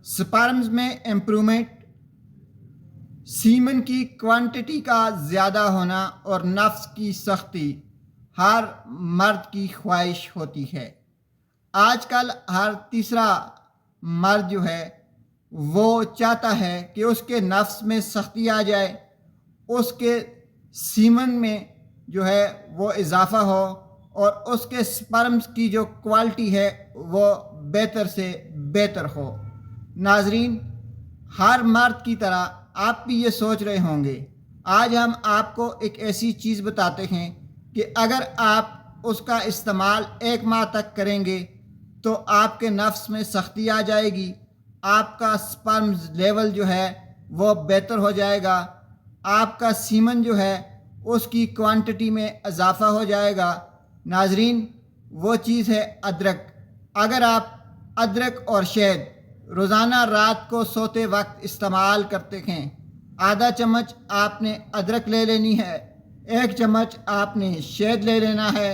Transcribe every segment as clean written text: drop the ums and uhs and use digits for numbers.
Sperms में improvement, semen की quantity का ज़्यादा होना और नफ्स की सख्ती हर मर्द की ख्वाहिश होती है। आजकल हर तीसरा मर्द जो है वो चाहता है कि उसके नफ्स में सख्ती आ जाए, उसके सीमन में जो है वो इजाफ़ा हो और उसके स्पर्म्स की जो क्वालिटी है वो बेहतर से बेहतर हो। नाजरीन, हर मर्द की तरह आप भी ये सोच रहे होंगे। आज हम आपको एक ऐसी चीज़ बताते हैं कि अगर आप उसका इस्तेमाल 1 माह तक करेंगे तो आपके नफ्स में सख्ती आ जाएगी, आपका स्पर्म्स लेवल जो है वो बेहतर हो जाएगा, आपका सीमन जो है उसकी क्वांटिटी में इजाफ़ा हो जाएगा। नाजरीन, वो चीज़ है अदरक। अगर आप अदरक और शहद रोज़ाना रात को सोते वक्त इस्तेमाल करते हैं, आधा चम्मच आपने अदरक ले लेनी है, 1 चम्मच आपने शहद ले लेना है,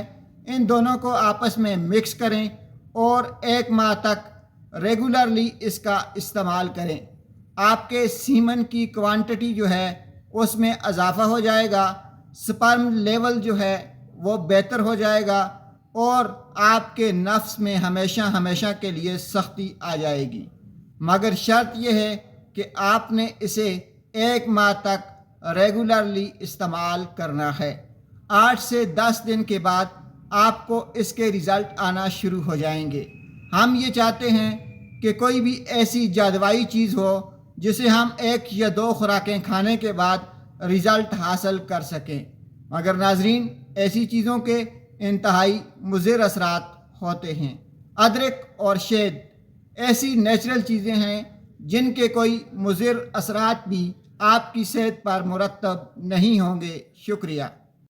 इन दोनों को आपस में मिक्स करें और 1 माह तक रेगुलरली इसका इस्तेमाल करें। आपके सीमन की क्वांटिटी जो है उसमें इजाफ़ा हो जाएगा, स्पर्म लेवल जो है वो बेहतर हो जाएगा और आपके नफ्स में हमेशा हमेशा के लिए सख्ती आ जाएगी। मगर शर्त यह है कि आपने इसे 1 माह तक रेगुलरली इस्तेमाल करना है। 8 से 10 दिन के बाद आपको इसके रिज़ल्ट आना शुरू हो जाएंगे। हम ये चाहते हैं कि कोई भी ऐसी जादुई चीज़ हो जिसे हम 1 या 2 खुराकें खाने के बाद रिज़ल्ट हासिल कर सकें। मगर नाजरीन, ऐसी चीज़ों के इंतहाई मुज़िर असरात होते हैं। अदरक और शहद ऐसी नेचुरल चीज़ें हैं जिनके कोई मुज़िर असरात भी आपकी सेहत पर मुरतब नहीं होंगे। शुक्रिया।